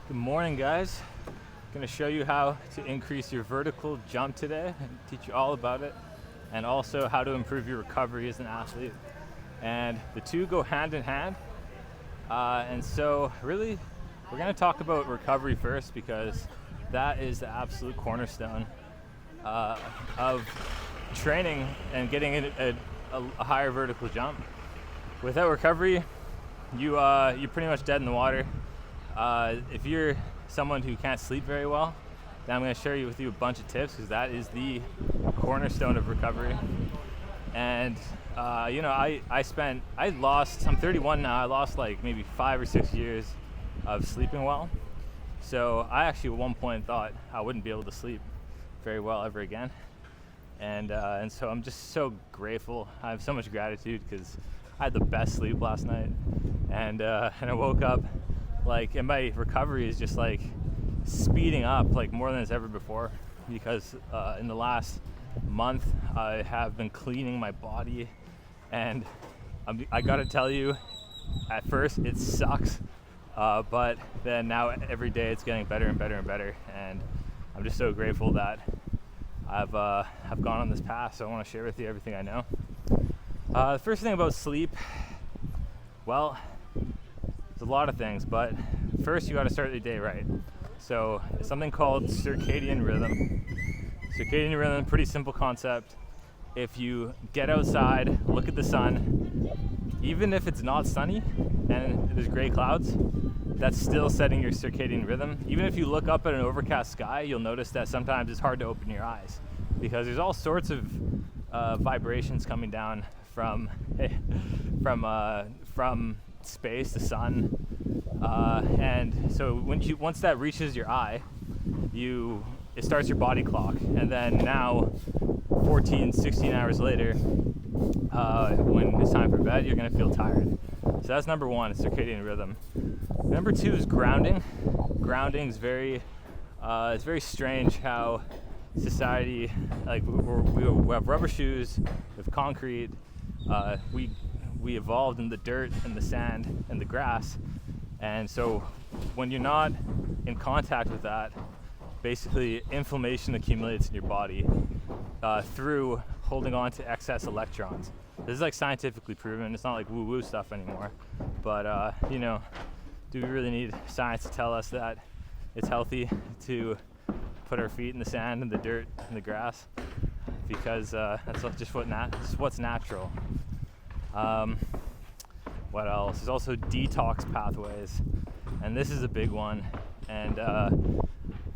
Good morning, guys. Going to show you how to increase your vertical jump today and teach you all about it, and also how to improve your recovery as an athlete. And the two go hand in hand. And so really, we're going to talk about recovery first because that is the absolute cornerstone of training and getting a higher vertical jump. Without recovery, you're pretty much dead in the water. If you're someone who can't sleep very well, then I'm going to share with you a bunch of tips because that is the cornerstone of recovery. And I'm 31 now. I lost like maybe 5 or 6 years of sleeping well. So I actually at one point thought I wouldn't be able to sleep very well ever again. And so I'm just so grateful. I have so much gratitude because I had the best sleep last night, and I woke up and my recovery is just like speeding up like more than it's ever before, because in the last month I have been cleaning my body, and I gotta tell you, at first it sucks, but then now every day it's getting better and better and better, and I'm just so grateful that I've gone on this path. So I want to share with you everything I know. The first thing about sleep, well, there's a lot of things, but first you got to start your day right. So it's something called circadian rhythm. Circadian rhythm, pretty simple concept. If you get outside, look at the sun, even if it's not sunny and there's gray clouds, that's still setting your circadian rhythm. Even if you look up at an overcast sky, you'll notice that sometimes it's hard to open your eyes because there's all sorts of vibrations coming down from space, the sun, and so once that reaches your eye, it starts your body clock, and then now 16 hours later, when it's time for bed, you're going to feel tired. So that's number one, circadian rhythm. Number two is grounding. Grounding is it's very strange how society, like we have rubber shoes, we have concrete, we evolved in the dirt and the sand and the grass, and so when you're not in contact with that, basically inflammation accumulates in your body through holding on to excess electrons. This is like scientifically proven. It's not like woo-woo stuff anymore, but do we really need science to tell us that it's healthy to put our feet in the sand and the dirt and the grass? Because that's just what's natural. What else? There's also detox pathways, and this is a big one. And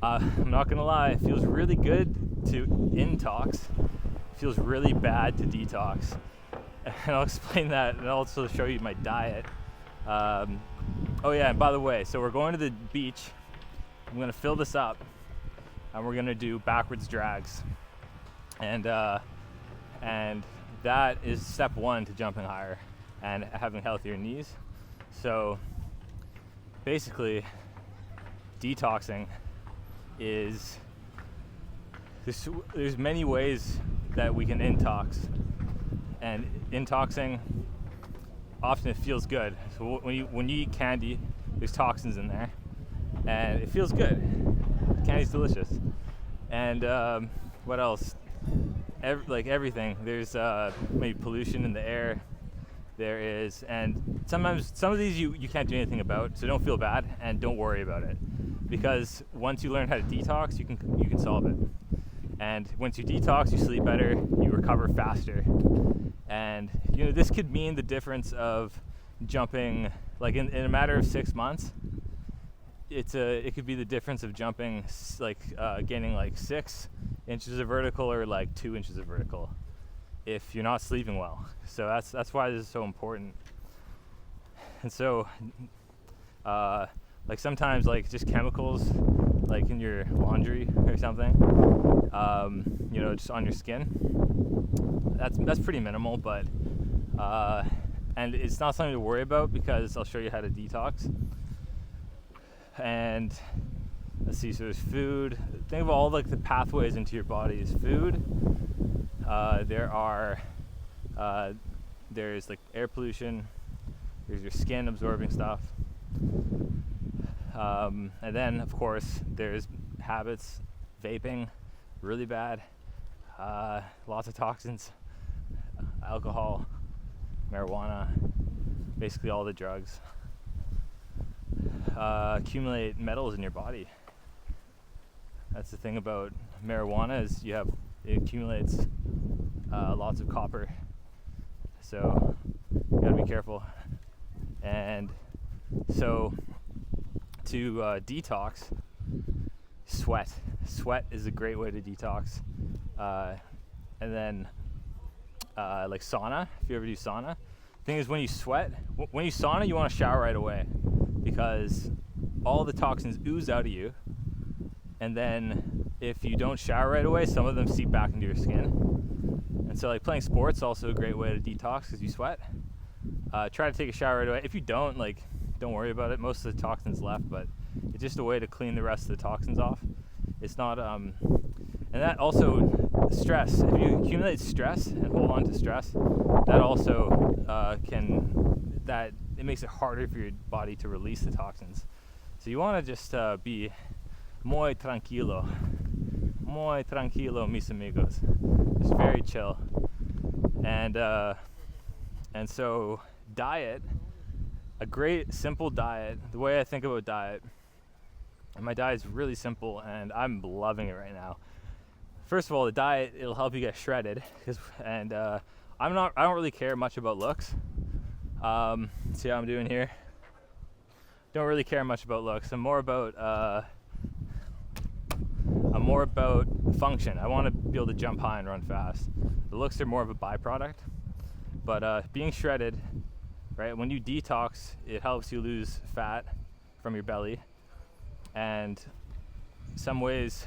I'm not gonna lie, it feels really good to intox. It feels really bad to detox. And I'll explain that, and I'll also show you my diet. And by the way, so we're going to the beach. I'm gonna fill this up, and we're gonna do backwards drags, and that is step one to jumping higher and having healthier knees. So basically, detoxing is there's many ways that we can intox, and intoxing often it feels good. So when you eat candy, there's toxins in there, and it feels good. Candy's delicious. And what else? Everything. There's maybe pollution in the air. There is, and sometimes some of these you can't do anything about, so don't feel bad and don't worry about it, because once you learn how to detox, you can solve it. And once you detox, you sleep better, you recover faster, and this could mean the difference of jumping like in a matter of 6 months. It could be the difference of jumping gaining like 6 inches of vertical or like 2 inches of vertical if you're not sleeping well. So that's why this is so important. And so sometimes just chemicals like in your laundry or something, just on your skin, that's pretty minimal, but and it's not something to worry about because I'll show you how to detox. And let's see, so there's food. Think of all the pathways into your body is food. There's like air pollution, there's your skin absorbing stuff, And then, of course, there's habits, vaping, really bad, lots of toxins, alcohol, marijuana, basically all the drugs. Accumulate metals in your body. That's the thing about marijuana, is it accumulates lots of copper, so you gotta be careful. And so to detox, sweat is a great way to detox. And then like sauna, if you ever do sauna. The thing is, when you sauna, you want to shower right away, because all the toxins ooze out of you, and then if you don't shower right away, some of them seep back into your skin. And so like playing sports is also a great way to detox, because you sweat. Try to take a shower right away. If you don't, don't worry about it. Most of the toxins left, but it's just a way to clean the rest of the toxins off. It's not and that also, stress. If you accumulate stress and hold on to stress, that also it makes it harder for your body to release the toxins. So you want to just be muy tranquilo, mis amigos. Just very chill. And so diet, a great simple diet. The way I think about diet, and my diet is really simple, and I'm loving it right now. First of all, the diet, it'll help you get shredded, I don't really care much about looks. See how I'm doing here? Don't really care much about looks. I'm more about function. I want to be able to jump high and run fast. The looks are more of a byproduct. But being shredded, right? When you detox, it helps you lose fat from your belly, and some ways.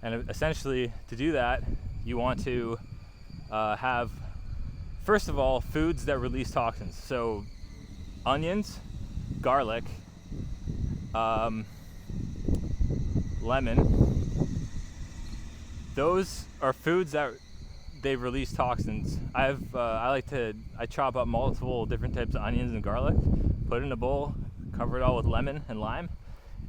And essentially, to do that, you want to have, first of all, foods that release toxins. So onions, garlic, lemon. Those are foods that they release toxins. I chop up multiple different types of onions and garlic, put it in a bowl, cover it all with lemon and lime,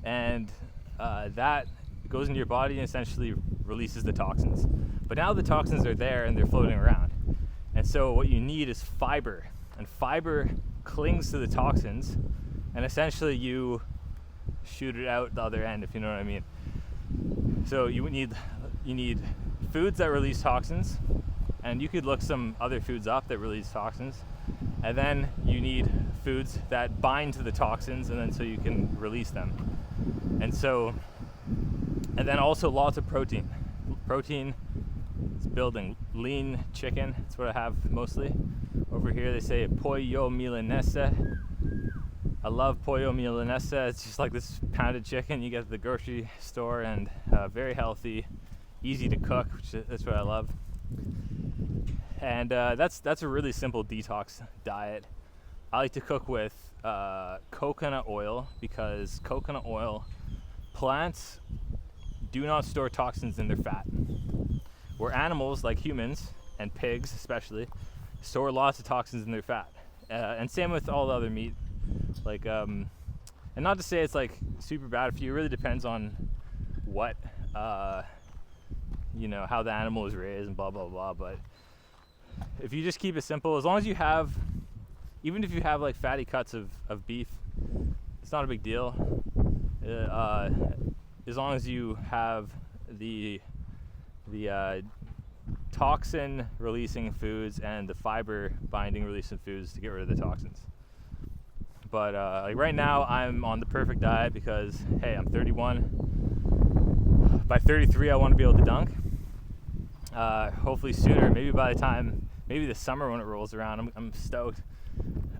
and that goes into your body and essentially releases the toxins. But now the toxins are there and they're floating around. And so what you need is fiber. And fiber clings to the toxins, and essentially you shoot it out the other end, if you know what I mean. So you need foods that release toxins, and you could look some other foods up that release toxins. And then you need foods that bind to the toxins, and then so you can release them. And then also lots of protein. Protein is building. Lean chicken, that's what I have mostly. Over here they say pollo milanese. I love pollo milanese. It's just like this pounded chicken you get at the grocery store, and very healthy, easy to cook, that's what I love. And that's a really simple detox diet. I like to cook with coconut oil, because coconut oil, plants do not store toxins in their fat, where animals like humans and pigs especially store lots of toxins in their fat, and same with all the other meat. And not to say it's super bad for you. It really depends on what how the animal is raised and blah blah blah. But if you just keep it simple, as long as you have, even if you have fatty cuts of beef, it's not a big deal. As long as you have the toxin releasing foods and the fiber binding releasing foods to get rid of the toxins. But right now I'm on the perfect diet, because hey, I'm 31. By 33 I want to be able to dunk. Hopefully sooner, maybe this summer when it rolls around. I'm stoked.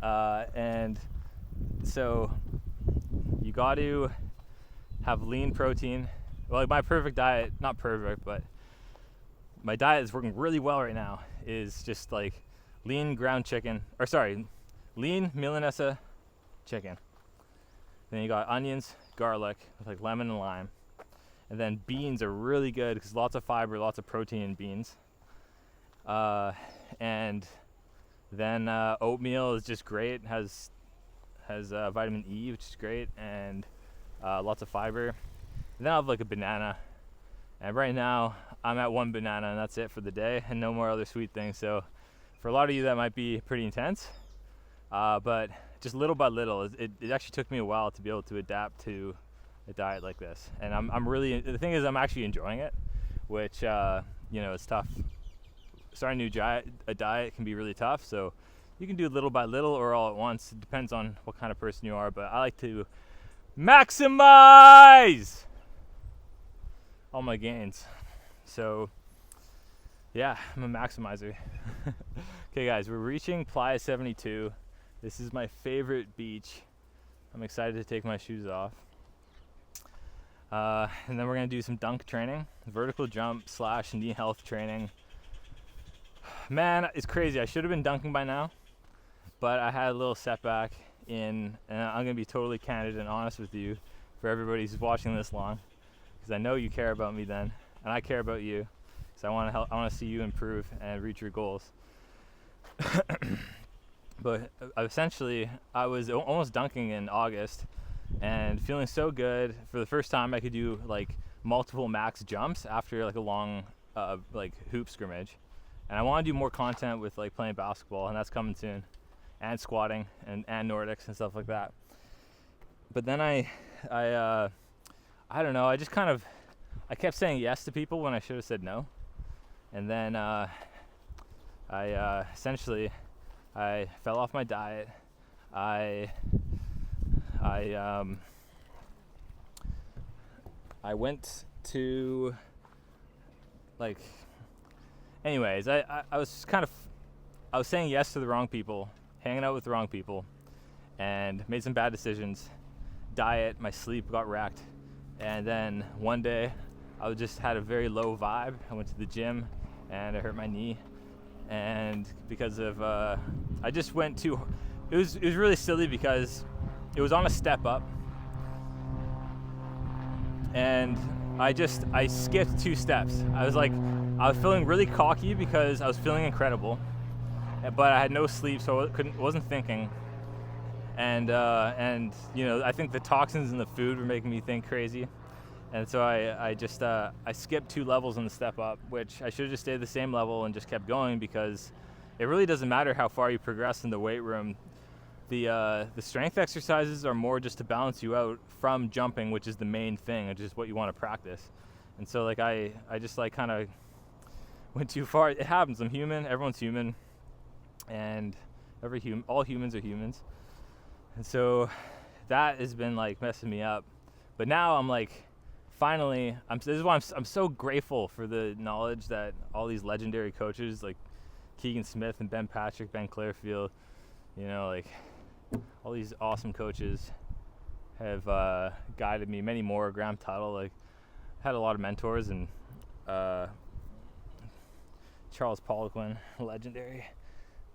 And so you got to have lean protein. Well, my perfect diet, not perfect, but my diet is working really well right now, is just lean ground chicken, lean Milanese chicken. Then you got onions, garlic with lemon and lime. And then beans are really good, because lots of fiber, lots of protein in beans. And then oatmeal is just great. It has vitamin E, which is great. And lots of fiber. And then I'll have like a banana. And right now I'm at one banana and that's it for the day, and no more other sweet things. So for a lot of you that might be pretty intense, but just little by little. It actually took me a while to be able to adapt to a diet like this, and I'm really, the thing is I'm actually enjoying it, which it's tough. Starting a diet can be really tough, so you can do little by little or all at once. It depends on what kind of person you are, but I like to maximize all my gains. So yeah, I'm a maximizer. Okay guys, we're reaching Playa 72. This is my favorite beach. I'm excited to take my shoes off. And then we're gonna do some dunk training, vertical jump / knee health training. Man, it's crazy. I should have been dunking by now, but I had a little setback and I'm gonna be totally candid and honest with you for everybody who's watching this long, because I know you care about me then, and I care about you, because I want to help. I want to see you improve and reach your goals. But essentially, I was almost dunking in August and feeling so good. For the first time, I could do like multiple max jumps after like a long like hoop scrimmage. And I want to do more content with like playing basketball, and that's coming soon, and squatting and Nordics and stuff like that. But then I don't know. I just I kept saying yes to people when I should have said no. And then essentially I fell off my diet. I went to like, anyways, I was I was saying yes to the wrong people, hanging out with the wrong people, and made some bad decisions. Diet, my sleep got wrecked, and then one day I just had a very low vibe. I went to the gym and I hurt my knee, and because of I just went too. It was really silly because it was on a step up, and I skipped 2 steps. I was feeling really cocky because I was feeling incredible, but I had no sleep, so I wasn't thinking. And I think the toxins in the food were making me think crazy. And so I skipped 2 levels on the step up, which I should have just stayed the same level and just kept going, because it really doesn't matter how far you progress in the weight room. The strength exercises are more just to balance you out from jumping, which is the main thing, which is what you want to practice. And so like I just like kind of went too far. It happens. I'm human. Everyone's human, and all humans are humans. And so that has been like messing me up. But now I'm like, finally, this is why I'm so grateful for the knowledge that all these legendary coaches like Keegan Smith and Ben Patrick, Ben Clarefield, like all these awesome coaches have guided me. Many more, Graham Tuttle, like had a lot of mentors, and Charles Poliquin, legendary,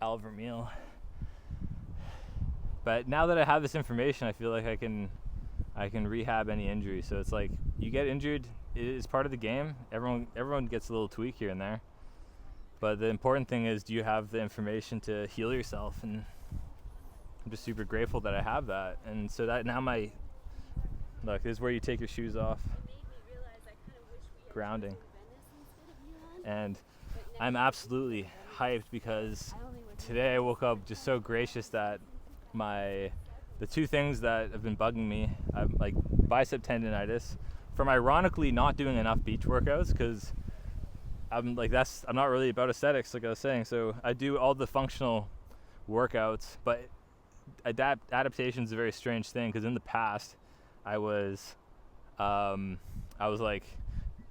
Al Vermeil. But now that I have this information, I feel like I can rehab any injury. So it's like, you get injured, it is part of the game. Everyone gets a little tweak here and there. But the important thing is, do you have the information to heal yourself? And I'm just super grateful that I have that. And so that now look, this is where you take your shoes off. Grounding. And I'm absolutely hyped because today I woke up just so gracious that the 2 things that have been bugging me, I'm like bicep tendonitis from ironically not doing enough beach workouts, because I'm not really about aesthetics, like I was saying. So I do all the functional workouts, but adaptation is a very strange thing, because in the past I was like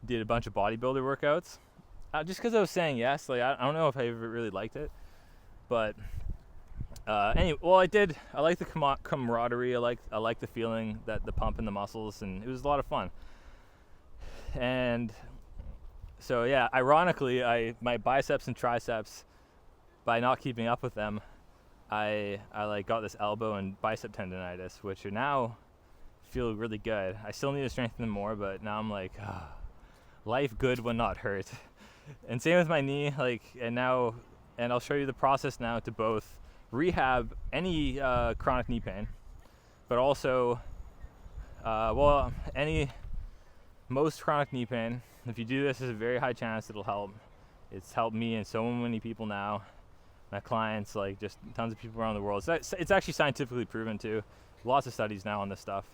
did a bunch of bodybuilder workouts just because I was saying yes. Like I don't know if I ever really liked it, but anyway, well, I like the camaraderie. I like the feeling, that the pump in the muscles, and it was a lot of fun. And so yeah, ironically, my biceps and triceps, by not keeping up with them, I like got this elbow and bicep tendonitis, which are now feel really good. I still need to strengthen them more, but now I'm like, life good when not hurt. And same with my knee, and I'll show you the process now to both rehab any chronic knee pain, but also Most chronic knee pain, if you do this, there's a very high chance it'll help. It's helped me and so many people now. My clients, like just tons of people around the world. It's actually scientifically proven too. Lots of studies now on this stuff.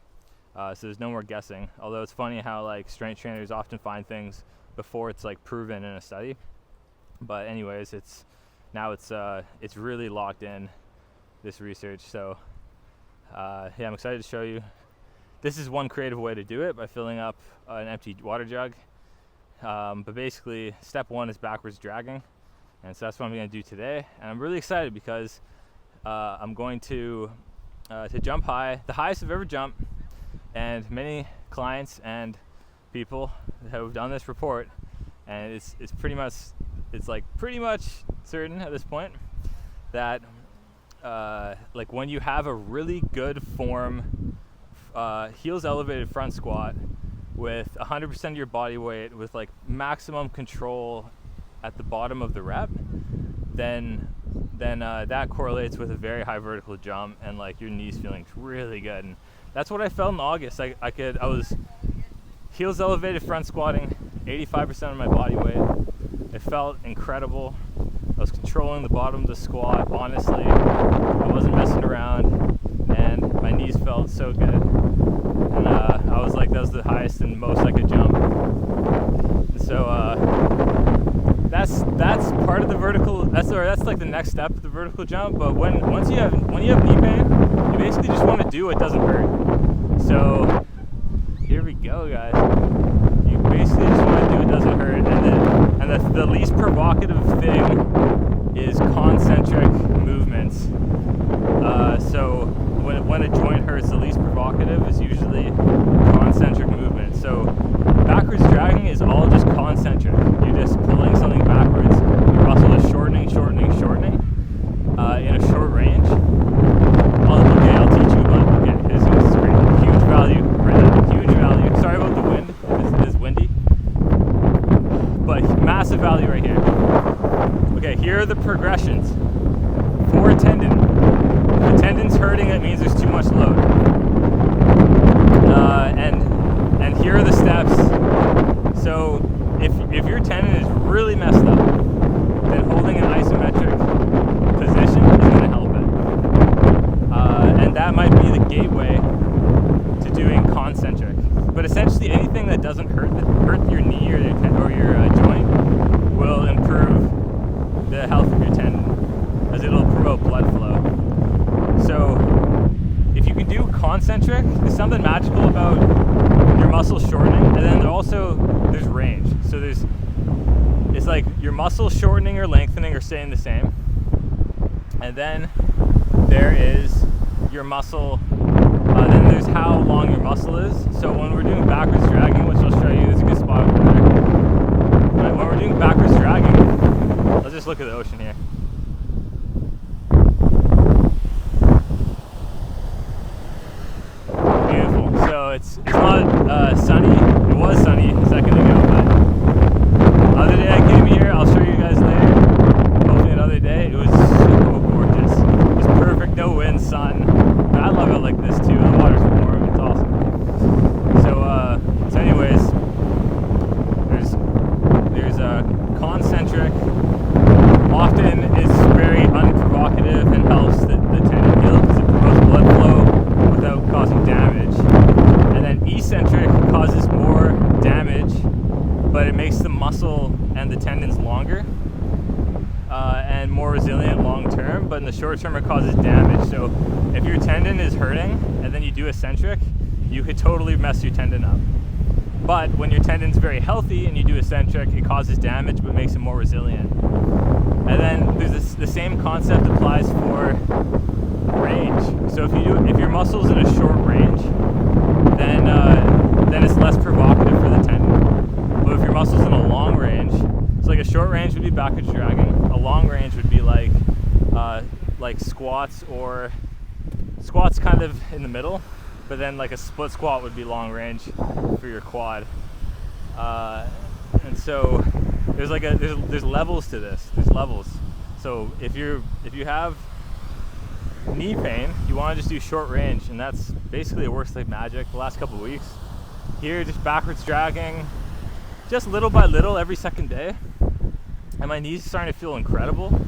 So there's no more guessing. Although it's funny how like strength trainers often find things before it's like proven in a study. But anyways, it's really locked in, this research. So yeah, I'm excited to show you. This is one creative way to do it, by filling up an empty water jug. But basically, step one is backwards dragging. And so that's what I'm going to do today. And I'm really excited because I'm going to jump high, the highest I've ever jumped. And many clients and people have done this report. And it's pretty much certain at this point that like when you have a really good form heels elevated front squat with 100% of your body weight with like maximum control at the bottom of the rep, then that correlates with a very high vertical jump and like your knees feeling really good. And that's what I felt in August. I was heels elevated front squatting 85% of my body weight. It felt incredible. I was controlling the bottom of the squat, honestly. I wasn't messing around, and my knees felt so good. And I was like, that was the highest and most I could jump. And so that's part of the vertical. That's like the next step of the vertical jump. But when you have knee pain, you basically just want to do what doesn't hurt. So here we go, guys. You basically just want to do what doesn't hurt, and the least provocative thing is concentric movements. So when a joint hurts, the least provocative is usually concentric movement. So backwards dragging is all just concentric. You're just pulling something backwards. Your muscle is shortening in a short range. I'll teach you about. Okay, this is great. Huge value right now. Huge value. Sorry about the wind. It is windy, but massive value right here. Okay, here are the progressions. For a tendon. If the tendon's hurting, that means there's too much load. And here are the steps. So if your tendon is really messed up, then holding an isometric position is going to help it. And that might be the gateway to doing concentric. But essentially anything that doesn't hurt your knee or your joint will improve the health of your tendon, as it'll promote blood flow. So if you can do concentric, there's something magical about your muscle shortening, and then also there's range. So it's like your muscle shortening or lengthening or staying the same, and then there is your muscle, then there's how long your muscle is. So when we're doing backwards dragging, which I'll show you, there's a good spot over there. When we're doing backwards dragging, let's just look at the ocean here. Beautiful. So it's not sunny. It was sunny a second ago, but the other day I came here, I'll show you guys later. Hopefully another day. It was so gorgeous. It was perfect, no wind, sun. But I love it like this too. The water's warm. It's awesome. So anyways, there's a concentric. Often it's very unprovocative and helps the tendon heal because it promotes blood flow without causing damage. And then eccentric causes more damage, but it makes the muscle and the tendons longer and more resilient long term. But in the short term, it causes damage. So if your tendon is hurting and then you do eccentric, you could totally mess your tendon up. But when your tendon's very healthy and you do eccentric, it causes damage but makes it more resilient. And then there's the same concept applies for range. So if your muscle's in a short range, then it's less provocative for the tendon. But if your muscle's in a long range, so like a short range would be backwards dragging. A long range would be like squats, or squats kind of in the middle, but then like a split squat would be long range for your quad. And so there's levels to this. There's levels. So if you have knee pain, you want to just do short range, and that's basically it works like magic the last couple of weeks. Here, just backwards dragging, just little by little every second day, and my knees are starting to feel incredible,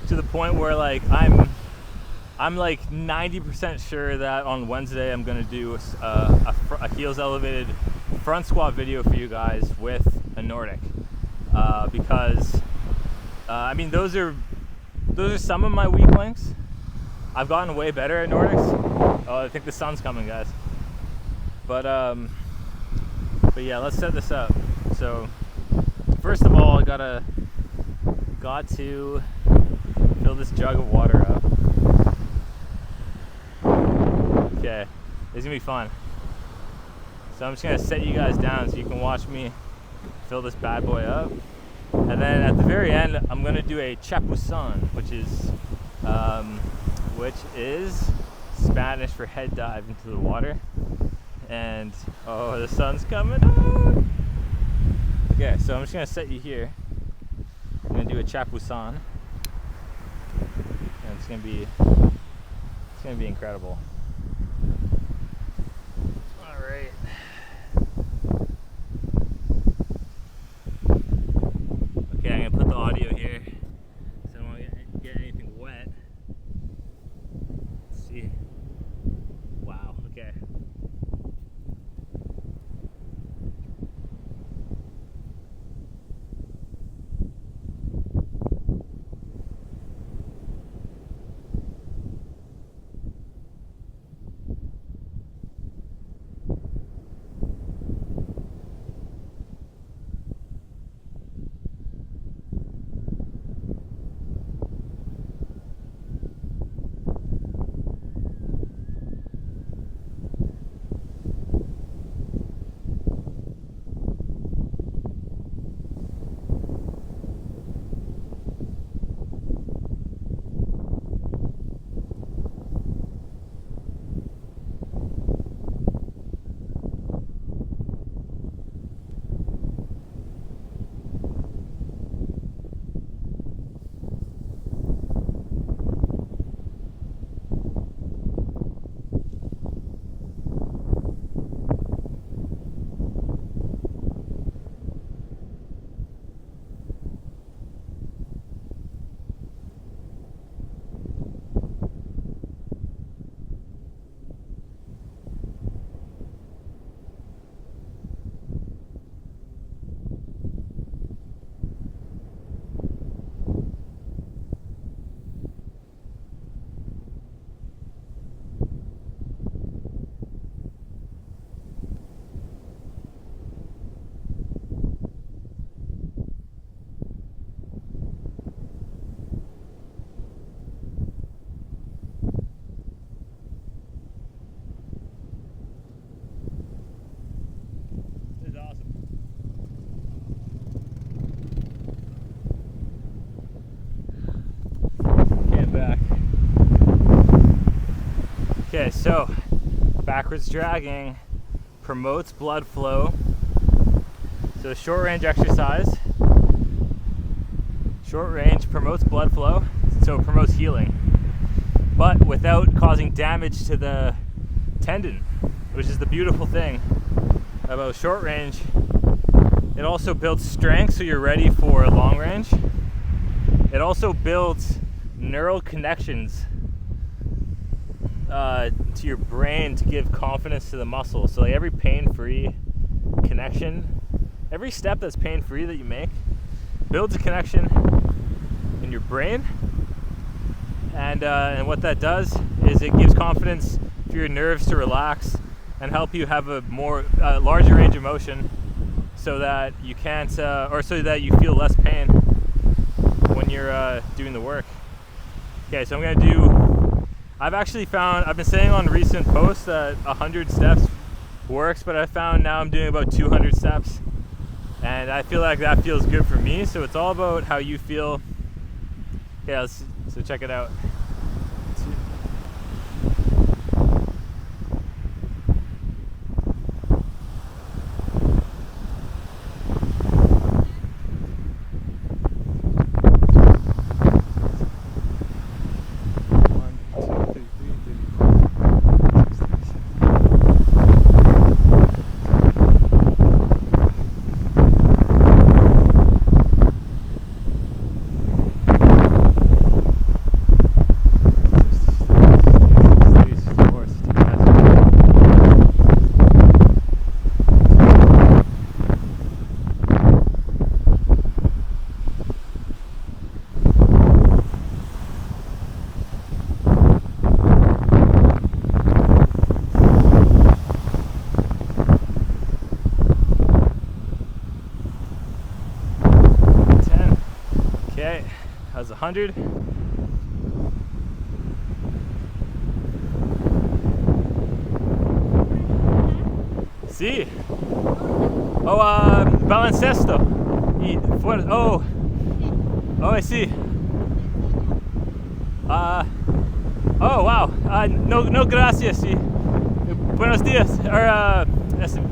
to the point where like I'm like 90% sure that on Wednesday I'm gonna do a heels elevated front squat video for you guys with a Nordic, because I mean those are some of my weak links. I've gotten way better at Nordics. Oh, I think the sun's coming, guys. But yeah, let's set this up. So first of all, I got to fill this jug of water up. Okay, this is gonna be fun. So I'm just gonna set you guys down so you can watch me fill this bad boy up. And then at the very end, I'm gonna do a chapuisson, which is Spanish for head dive into the water. And oh, the sun's coming out. Okay, so I'm just gonna set you here. I'm gonna do a chapuisson, and it's gonna be incredible. All right. Okay, I'm gonna put the audio here, so I don't want to get anything wet. Let's see. Wow. Okay. Okay, so backwards dragging promotes blood flow. So short range exercise. Short range promotes blood flow, so it promotes healing, but without causing damage to the tendon, which is the beautiful thing about short range. It also builds strength so you're ready for long range. It also builds neural connections to your brain to give confidence to the muscle. So like every pain-free connection, every step that's pain-free that you make builds a connection in your brain, and what that does is it gives confidence for your nerves to relax and help you have a more larger range of motion, so that you can't so that you feel less pain when you're doing the work. Okay, so I'm gonna do, I've been saying on recent posts that 100 steps works, but I found now I'm doing about 200 steps, and I feel like that feels good for me. So it's all about how you feel. Okay, so check it out. One, two, three, 100. Sí. Oh, baloncesto. Oh, I see. Oh, wow. No, gracias. Sí. Buenos dias. Or,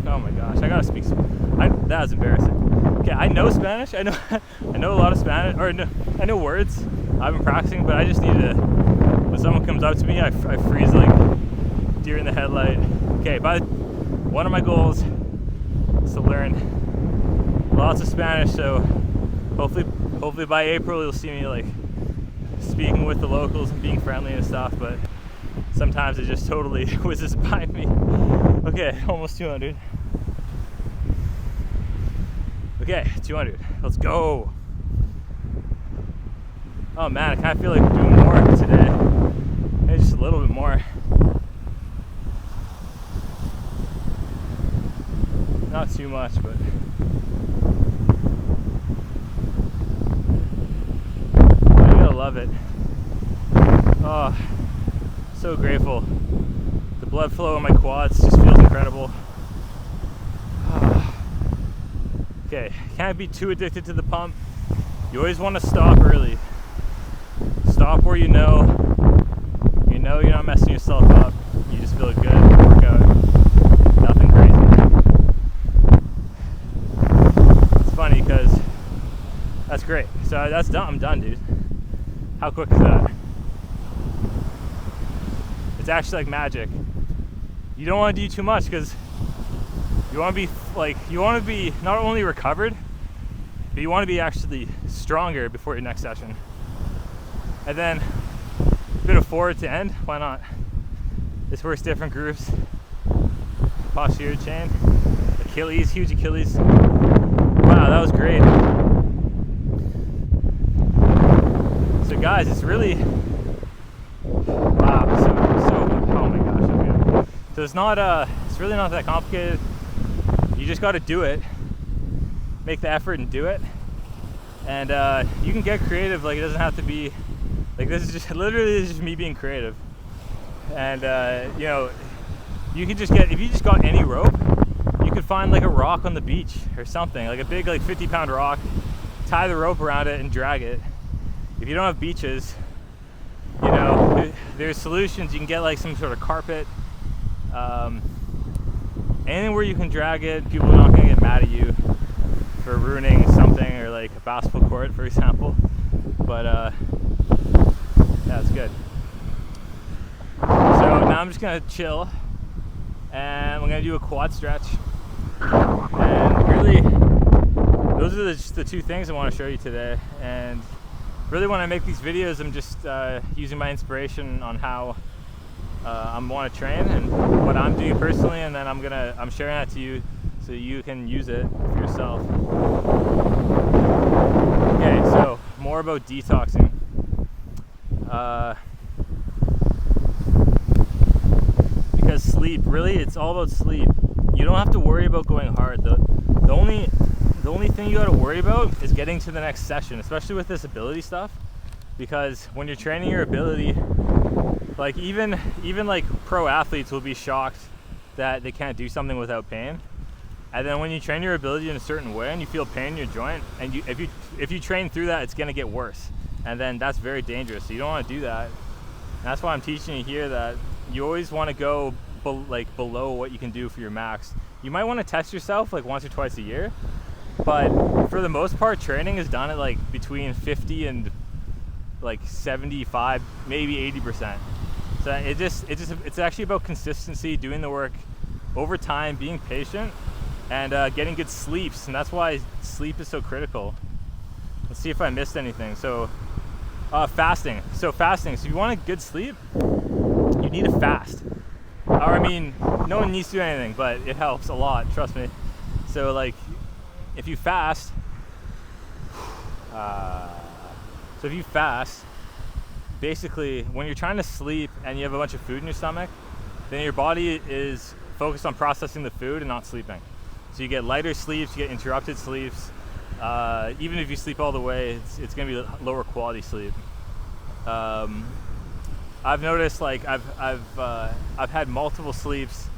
oh my gosh, I gotta speak. That was embarrassing. Okay, I know Spanish. I know a lot of Spanish. Or no, I know words. I've been practicing, but I just need to. When someone comes up to me, I freeze like deer in the headlight. Okay, one of my goals is to learn lots of Spanish. So hopefully by April you'll see me like speaking with the locals and being friendly and stuff. But sometimes it just totally whizzes by me. Okay, almost 200. Okay, 200. Let's go. Oh man, I kind of feel like doing more today. Maybe just a little bit more. Not too much, but I'm gonna love it. Oh, so grateful. The blood flow in my quads just feels incredible. Okay, can't be too addicted to the pump. You always want to stop early. Stop where you know you're not messing yourself up. You just feel good workout. Nothing crazy. It's funny because that's great. So that's done. I'm done, dude. How quick is that? It's actually like magic. You don't want to do too much because you want to be not only recovered, but you want to be actually stronger before your next session. And then a bit of forward to end, why not? This works different groups. Posterior chain, Achilles, huge Achilles. Wow, that was great. So guys, it's really, wow, so oh my gosh, okay. So it's really not that complicated. You just got to do it, make the effort and do it. And you can get creative. Like, it doesn't have to be like, this is just literally just me being creative. And you can just if you just got any rope, you could find like a rock on the beach or something, like a big like 50-pound rock, tie the rope around it and drag it. If you don't have beaches, there's solutions. You can get like some sort of carpet, anything where you can drag it. People are not gonna get mad at you for ruining something, or like a basketball court, for example. But yeah, it's good. So now I'm just gonna chill, and we're gonna do a quad stretch. And really, those are just the two things I want to show you today. And really, when I make these videos, I'm just using my inspiration on how I want to train and what I'm doing personally, and then I'm sharing that to you so you can use it for yourself. Okay, so more about detoxing. Because sleep, really, it's all about sleep. You don't have to worry about going hard. The only thing you got to worry about is getting to the next session, especially with this ability stuff. Because when you're training your ability, like even like pro athletes will be shocked that they can't do something without pain. And then when you train your ability in a certain way and you feel pain in your joint, and if you train through that, it's gonna get worse. And then that's very dangerous. So you don't want to do that. And that's why I'm teaching you here that you always want to go below what you can do for your max. You might want to test yourself like once or twice a year, but for the most part, training is done at like between 50 and like 75, maybe 80%. So it's actually about consistency, doing the work over time, being patient, and getting good sleeps. And that's why sleep is so critical. Let's see if I missed anything. So fasting. So if you want a good sleep, you need to fast. Or I mean, no one needs to do anything, but it helps a lot, trust me. So like, if you fast, basically when you're trying to sleep and you have a bunch of food in your stomach, then your body is focused on processing the food and not sleeping. So you get lighter sleeps, you get interrupted sleeps, Even if you sleep all the way, it's going to be lower quality sleep. I've noticed, like, I've had multiple sleeps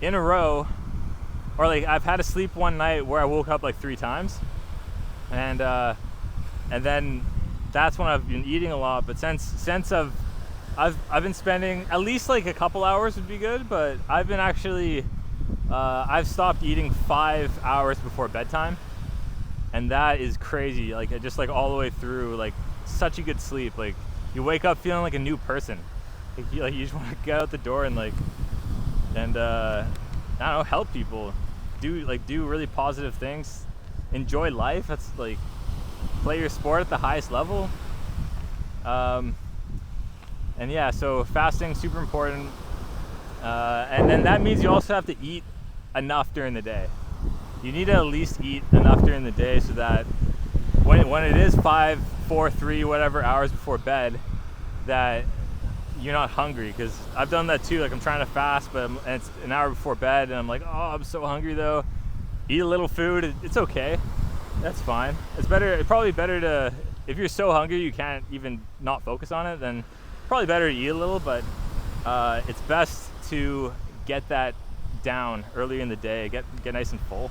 in a row, or like I've had to sleep one night where I woke up like 3 times, and then that's when I've been eating a lot. But since I've been spending at least like a couple hours would be good, but I've been actually I've stopped eating 5 hours before bedtime, and that is crazy. Like, just like all the way through, like, such a good sleep. Like, you wake up feeling like a new person. Like you just want to get out the door and I don't know, help people, do really positive things, enjoy life. That's like, play your sport at the highest level. And yeah, so fasting, super important. And then that means you also have to eat enough during the day. You need to at least eat enough during the day so that when it is 5, 4, 3, whatever hours before bed, that you're not hungry. Because I've done that too. Like, I'm trying to fast, and it's an hour before bed, and I'm like, oh, I'm so hungry though. Eat a little food. It's okay. That's fine. It's probably better to, if you're so hungry you can't even not focus on it, then probably better to eat a little. But it's best to get that down earlier in the day. Get nice and full.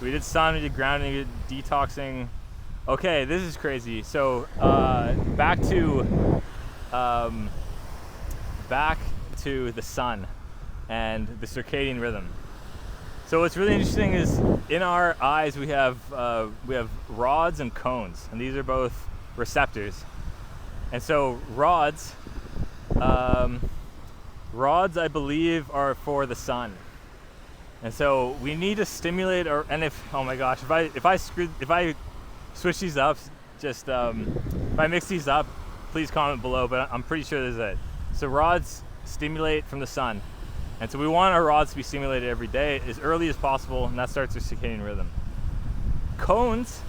We did sun, we did grounding, we did detoxing. Okay, this is crazy. So back to the sun and the circadian rhythm. So what's really interesting is, in our eyes we have rods and cones, and these are both receptors. And so rods, I believe, are for the sun. And so we need to stimulate oh my gosh, if I switch these up, just if I mix these up, please comment below, but I'm pretty sure this is it. So rods stimulate from the sun. And so we want our rods to be stimulated every day as early as possible, and that starts with circadian rhythm. Cones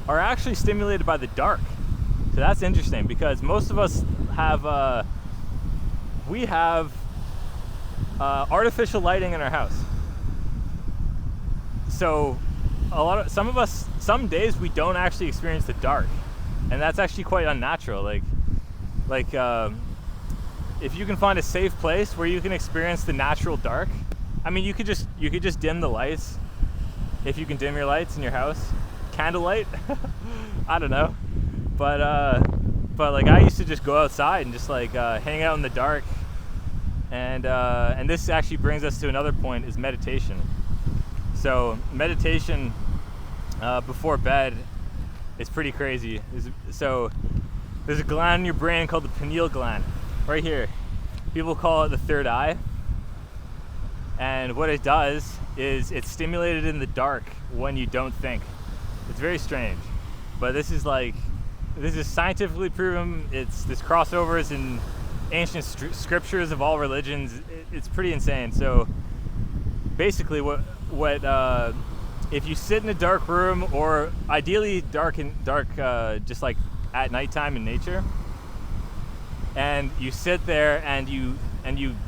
are actually stimulated by the dark. So that's interesting, because most of us have artificial lighting in our house. So some days we don't actually experience the dark, and that's actually quite unnatural. Like if you can find a safe place where you can experience the natural dark, I mean, you could just dim the lights. If you can dim your lights in your house, candlelight, I don't know, but like, I used to just go outside and just like hang out in the dark, and this actually brings us to another point, is meditation. So meditation before bed is pretty crazy. So there's a gland in your brain called the pineal gland, right here. People call it the third eye. And what it does is it's stimulated in the dark when you don't think. It's very strange, but this is scientifically proven. This crossover is in ancient scriptures of all religions. It's pretty insane. So basically, if you sit in a dark room, or ideally dark, just like at nighttime in nature, and you sit there and you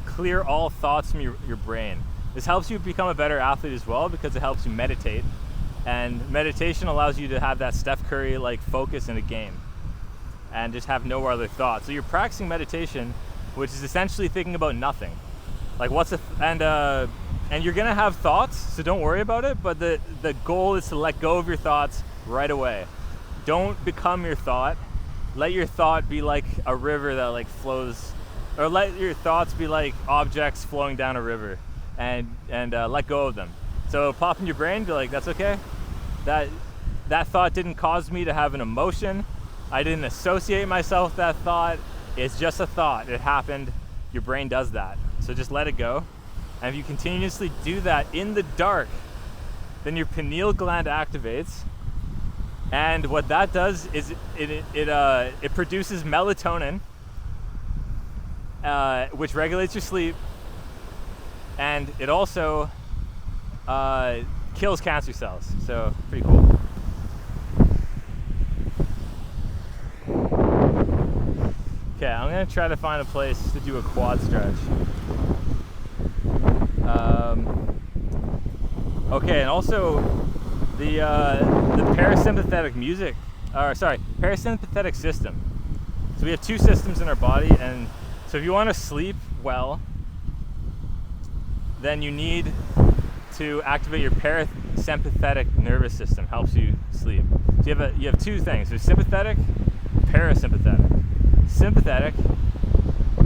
clear all thoughts from your brain. This helps you become a better athlete as well, because it helps you meditate, and meditation allows you to have that Steph Curry like focus in a game and just have no other thoughts. So you're practicing meditation, which is essentially thinking about nothing. Like, and you're gonna have thoughts, so don't worry about it, but the goal is to let go of your thoughts right away. Don't become your thought. Let your thought be like a river that like flows, or let your thoughts be like objects flowing down a river, and let go of them. So it'll pop in your brain, be like, that's okay. That thought didn't cause me to have an emotion. I didn't associate myself with that thought. It's just a thought. It happened. Your brain does that. So just let it go. And if you continuously do that in the dark, then your pineal gland activates. And what that does is it produces melatonin, which regulates your sleep, and it also kills cancer cells. So pretty cool. Okay, I'm gonna try to find a place to do a quad stretch. Okay, and also the parasympathetic parasympathetic system. So we have two systems in our body, and so if you want to sleep well, then you need to activate your parasympathetic nervous system. Helps you sleep. So you have two things. There's sympathetic, parasympathetic. Sympathetic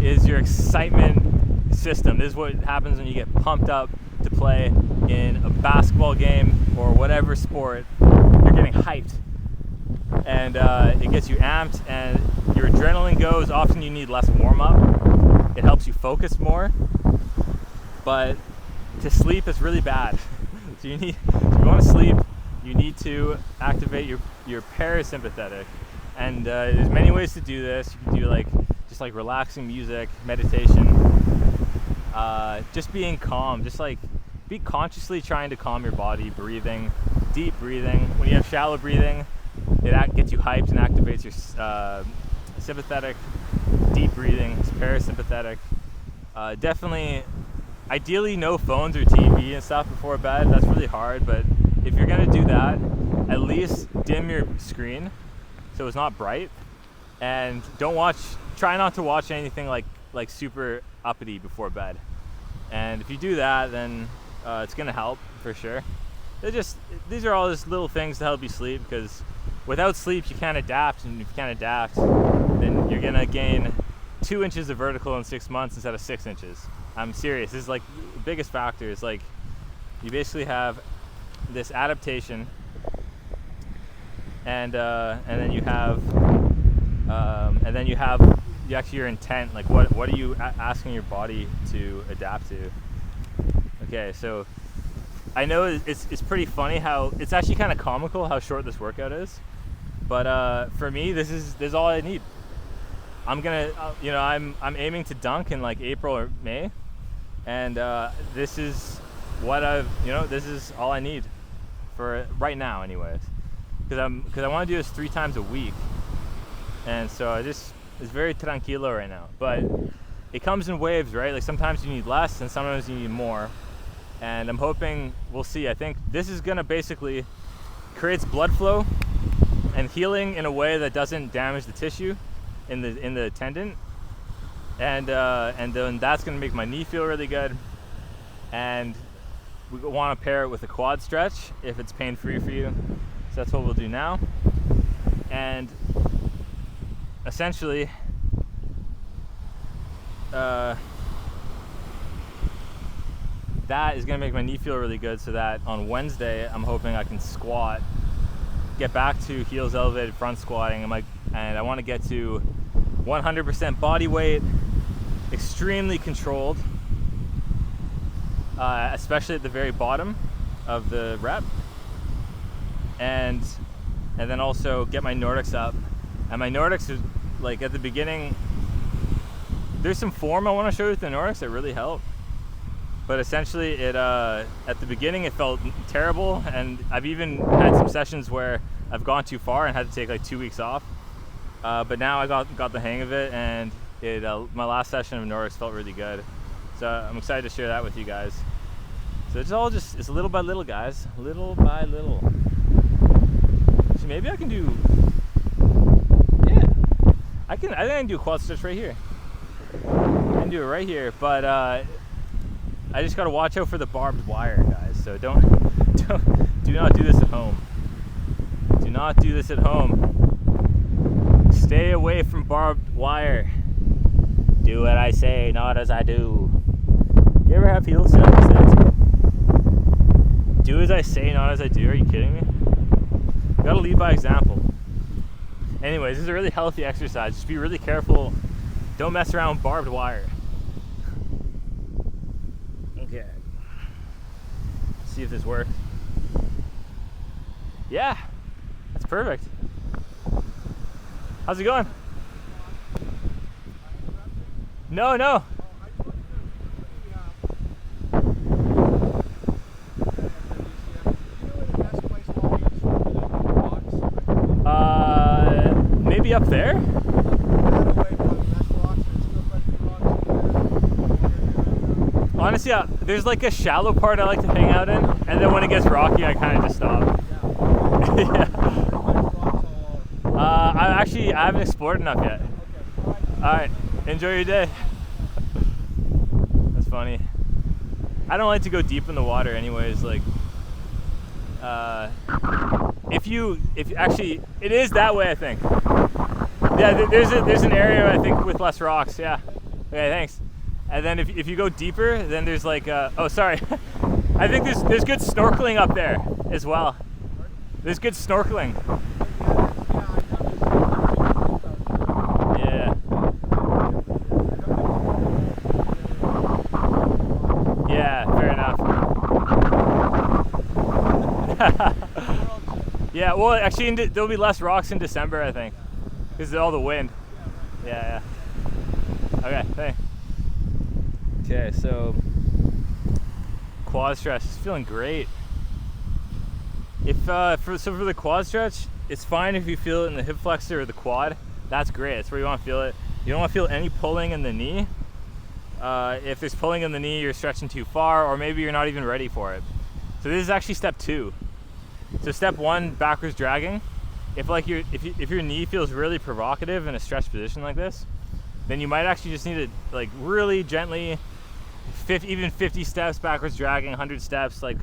is your excitement system. This is what happens when you get pumped up to play in a basketball game or whatever sport. You're getting hyped, and it gets you amped, and your adrenaline goes. Often you need less warm-up. It helps you focus more, but to sleep is really bad. So if you want to sleep, you need to activate your parasympathetic, and there's many ways to do this. You can do just relaxing music, meditation, just being calm, just be consciously trying to calm your body, breathing, deep breathing. When you have shallow breathing, it gets you hyped and activates your sympathetic. Deep breathing is parasympathetic. Definitely, ideally no phones or TV and stuff before bed. That's really hard, but if you're gonna do that, at least dim your screen so it's not bright, and try not to watch anything like super uppity before bed. And if you do that, then it's gonna help for sure. These are all just little things to help you sleep, because without sleep you can't adapt, and if you can't adapt, then you're gonna gain 2 inches of vertical in 6 months instead of 6 inches. I'm serious. This is the biggest factor. Is you basically have this adaptation, and then you have your intent. What are you asking your body to adapt to? Okay, so I know it's pretty funny how it's actually kind of comical how short this workout is, but for me this is all I need. I'm aiming to dunk in April or May, and this is this is all I need for right now, anyways. Because I want to do this 3 times a week, and so it's very tranquilo right now. But it comes in waves, right? Sometimes you need less, and sometimes you need more. And I'm hoping, we'll see. I think this is gonna basically creates blood flow and healing in a way that doesn't damage the tissue in the tendon, and then that's gonna make my knee feel really good. And we want to pair it with a quad stretch if it's pain-free for you. So that's what we'll do now. And essentially, that is going to make my knee feel really good, so that on Wednesday I'm hoping I can squat, get back to heels elevated front squatting, and I want to get to 100% body weight, extremely controlled, especially at the very bottom of the rep, and then also get my Nordics up. And my Nordics is at the beginning, there's some form I want to show you with the Nordics that really help, but essentially it at the beginning it felt terrible, and I've even had some sessions where I've gone too far and had to take 2 weeks off, but now I got the hang of it, and my last session of Nordics felt really good. So I'm excited to share that with you guys. So it's little by little, guys, little by little. So maybe I can do, I think I can do a quad stretch right here. I can do it right here, but I just gotta watch out for the barbed wire, guys. So do not do this at home. Do not do this at home. Stay away from barbed wire. Do what I say, not as I do. You ever have people say that? Do as I say, not as I do. Are you kidding me? You gotta lead by example. Anyways, this is a really healthy exercise. Just be really careful. Don't mess around with barbed wire. Okay. Let's see if this works. Yeah, that's perfect. How's it going? No. Maybe up there? Honestly, there's a shallow part I like to hang out in, and then when it gets rocky, I kind of just stop. I haven't explored enough yet. All right, enjoy your day. That's funny. I don't like to go deep in the water anyways. Like, if you actually, it is that way, I think. Yeah, there's an area, I think, with less rocks. Yeah. Okay, thanks. And then if you go deeper, then there's like, oh, sorry. I think there's good snorkeling up there as well. There's good snorkeling. Yeah. Yeah, fair enough. Yeah, well, actually, there'll be less rocks in December, I think, because of all the wind. Yeah. Okay, thanks. Okay, so quad stretch is feeling great. If for the quad stretch, it's fine if you feel it in the hip flexor or the quad. That's great. That's where you want to feel it. You don't want to feel any pulling in the knee. If there's pulling in the knee, you're stretching too far, or maybe you're not even ready for it. So this is actually step 2. So step 1, backwards dragging. If your knee feels really provocative in a stretch position like this, then you might actually just need to like really gently, even 50 steps backwards dragging, 100 steps, like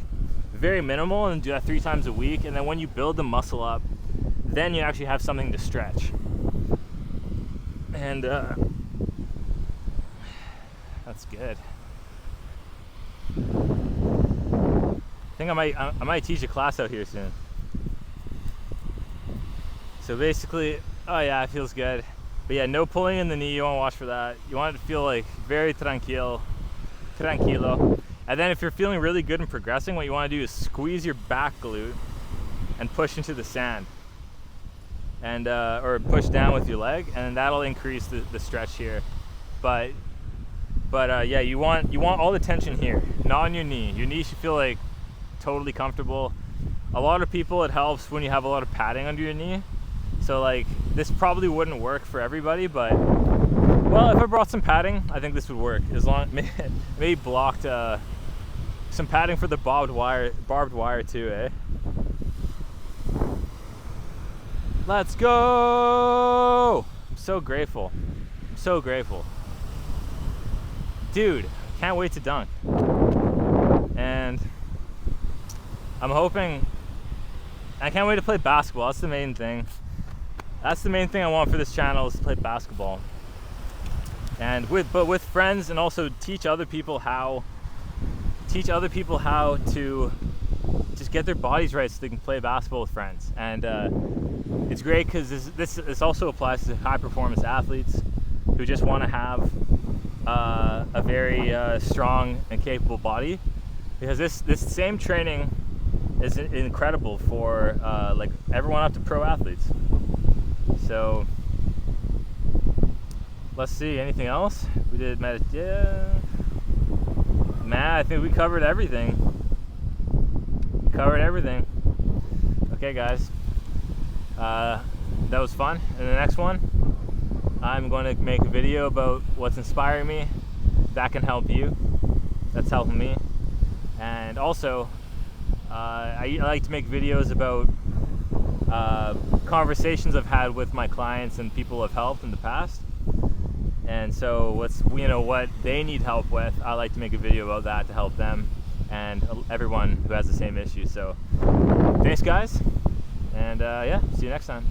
very minimal, and do that 3 times a week. And then when you build the muscle up, then you actually have something to stretch. And that's good. I think I might teach a class out here soon. So basically, oh yeah, it feels good. But yeah, no pulling in the knee. You want to watch for that. You want it to feel like very tranquilo. And then if you're feeling really good and progressing, what you want to do is squeeze your back glute and push into the sand, and or push down with your leg, and that'll increase the stretch here. But yeah, you want all the tension here, not on your knee. Your knee should feel like totally comfortable. A lot of people, it helps when you have a lot of padding under your knee. So like, this probably wouldn't work for everybody, but well, if I brought some padding, I think this would work. As long maybe blocked some padding for the barbed wire too, eh? Let's go! I'm so grateful. I'm so grateful. Dude, can't wait to dunk. And I'm hoping, I can't wait to play basketball. That's the main thing. That's the main thing I want for this channel, is to play basketball. And with friends, and also teach other people how to just get their bodies right so they can play basketball with friends. And it's great because this also applies to high performance athletes who just want to have a very strong and capable body, because this same training is incredible for like everyone up to pro athletes. So let's see, anything else? We did meditation. Man, I think we covered everything. Okay guys, that was fun. In the next one, I'm going to make a video about what's inspiring me. That can help you. That's helping me. And also, I like to make videos about conversations I've had with my clients and people I've helped in the past. And so what they need help with, I like to make a video about that to help them and everyone who has the same issue. So thanks guys, and yeah, see you next time.